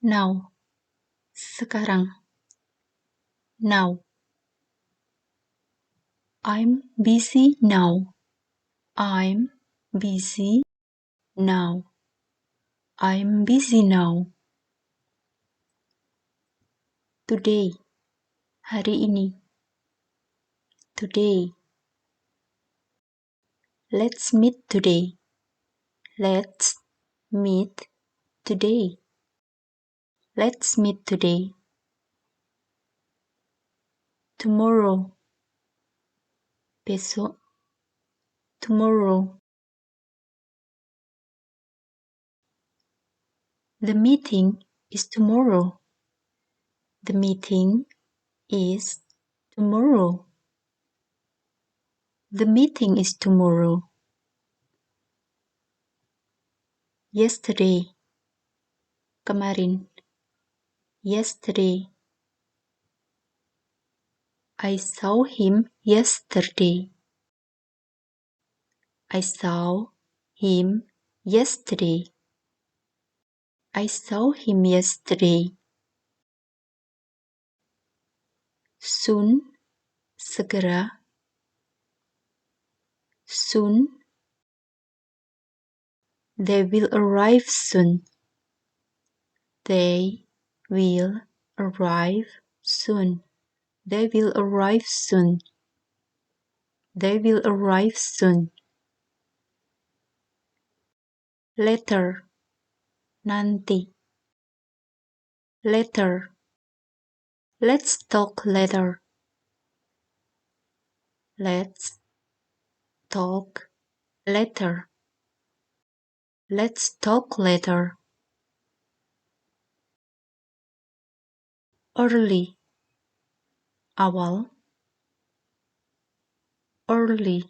Now. Sekarang. Now. I'm busy now. I'm busy now. I'm busy now. Today. Hari ini. Today. Let's meet today. Let's meet today. Let's meet today. Tomorrow. Besok. Tomorrow. The meeting is tomorrow. The meeting is tomorrow. The meeting is tomorrow. Yesterday. Kemarin. Yesterday. I saw him yesterday. I saw him yesterday. I saw him yesterday. Soon. Segera. Soon. They will arrive soon. They will arrive soon. They will arrive soon. They will arrive soon. Later. Nanti. Later. Let's talk later. Let's talk later. Let's talk later. Early. Awal. Early.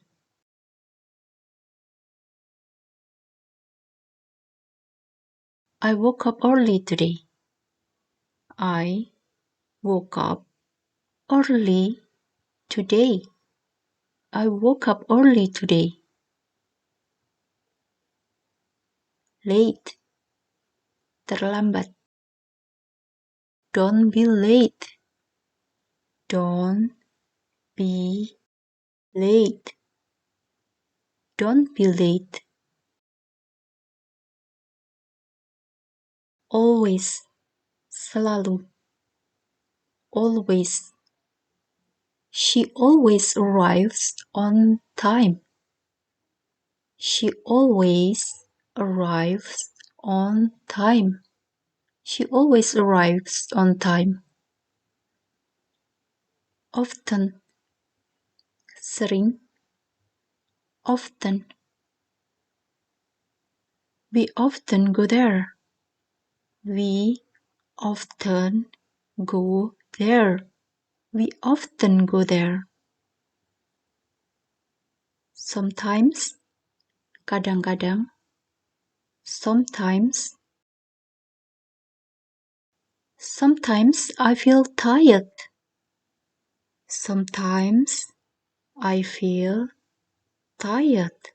I woke up early today. I woke up early today. I woke up early today. Late. Terlambat. Don't be late. Don't be late. Don't be late. Always. Selalu. Always. She always arrives on time. She always arrives on time. She always arrives on time. Often. Sering. Often. We often go there. We often go there. We often go there. Sometimes. Kadang-kadang. Sometimes. Sometimes I feel tired. Sometimes I feel tired.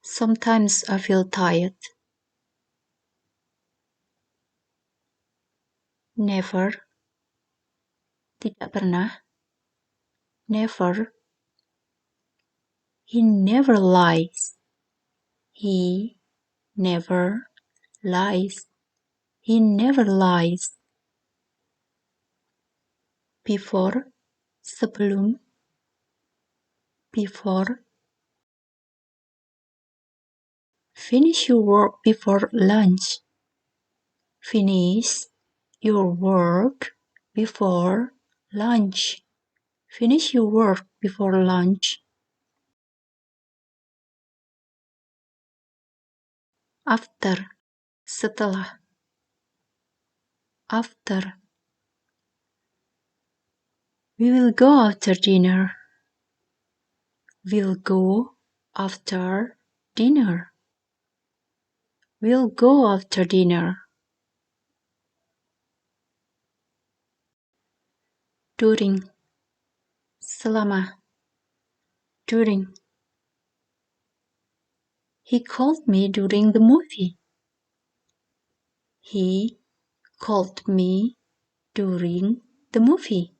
Sometimes I feel tired. Never. Tidak pernah. Never. He never lies. He never lies. He never lies. Before. Sebelum. Before. Finish your work before lunch. Finish your work before lunch. Finish your work before lunch. After. Setelah. After. We will go after dinner. We'll go after dinner. We'll go after dinner. During. Selama. During. He called me during the movie. He called me during the movie.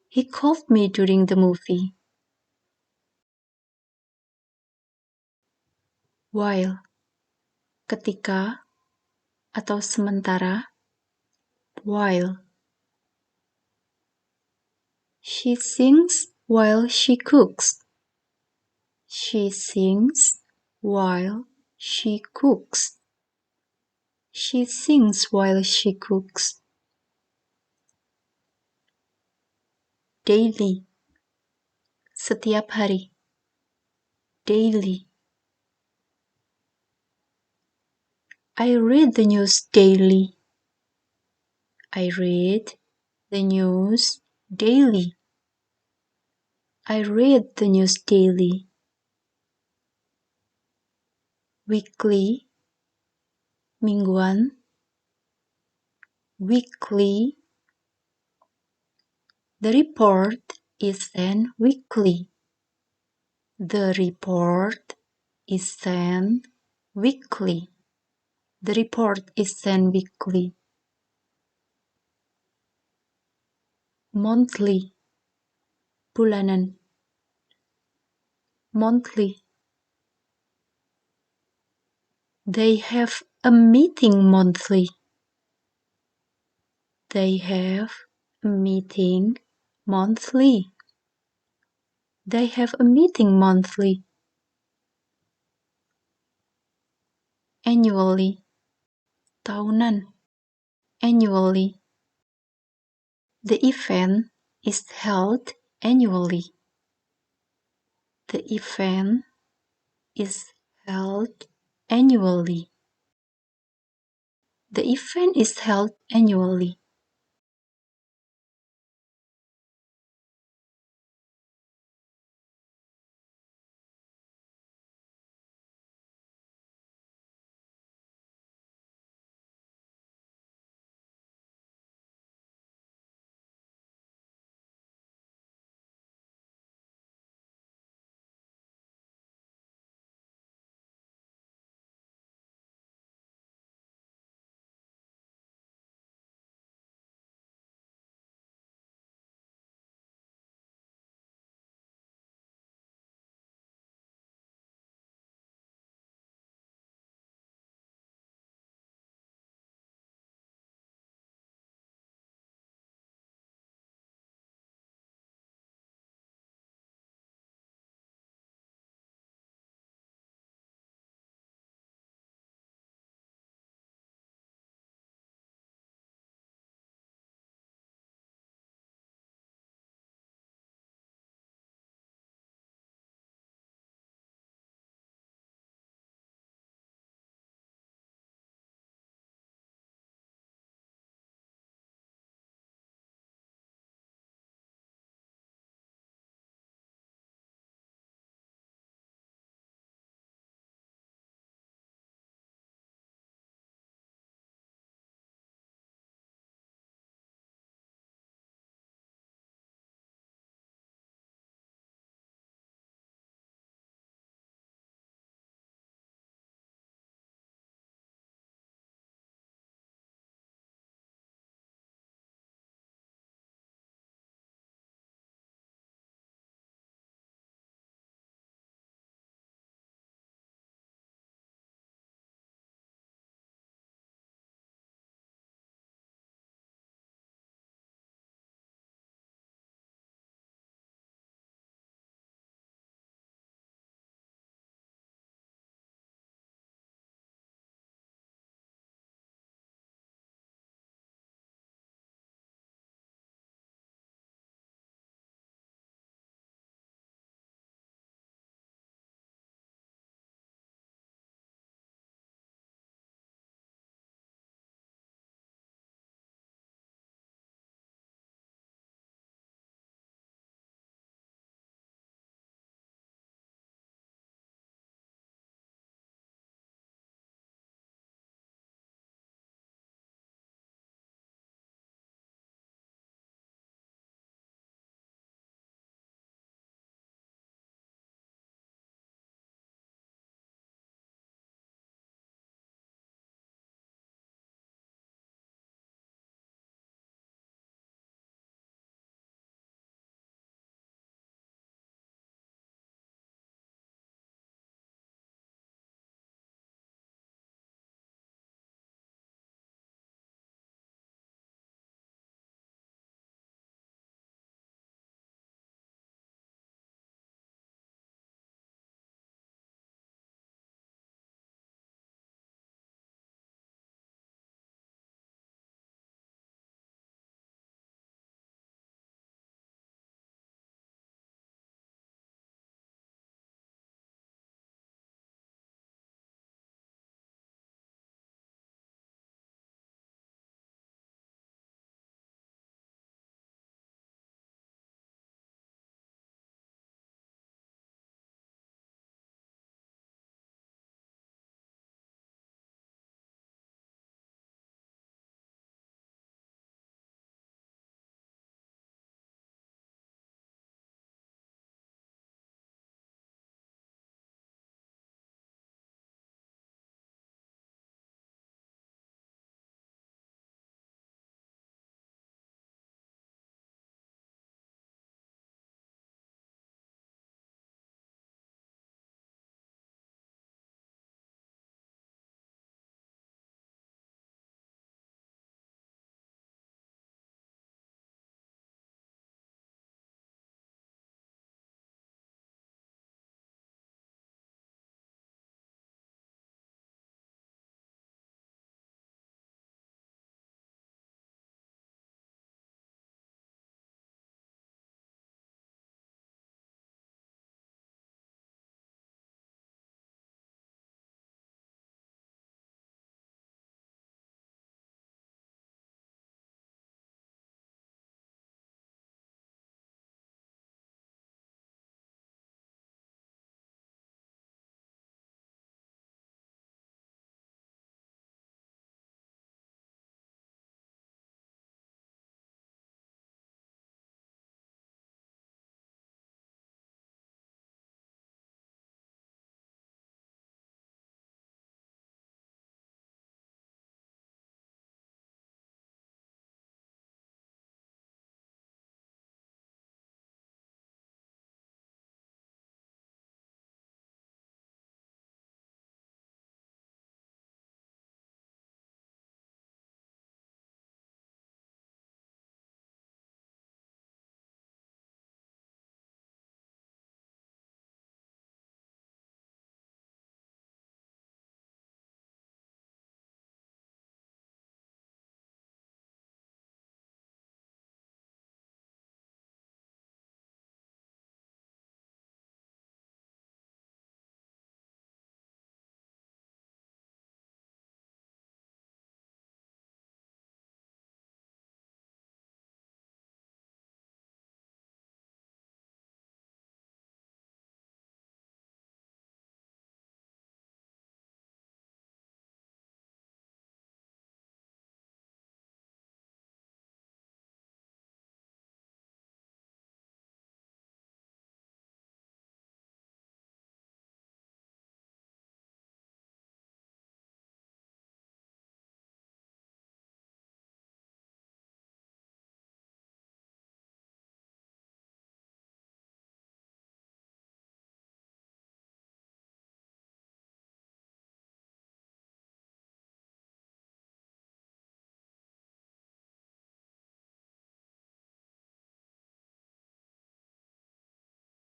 He called me during the movie. While, ketika, atau sementara. While. She sings while she cooks. She sings while she cooks. She sings while she cooks. Daily. Setiap hari. Daily. I read the news daily. I read the news daily. I read the news daily. Weekly. Mingguan. Weekly. The report is sent weekly. The report is sent weekly. The report is sent weekly. Monthly. Bulanan. Monthly. They have a meeting monthly. They have a meeting monthly. They have a meeting monthly. Annually. Tahunan. Annually. The event is held annually. The event is held annually. The event is held annually.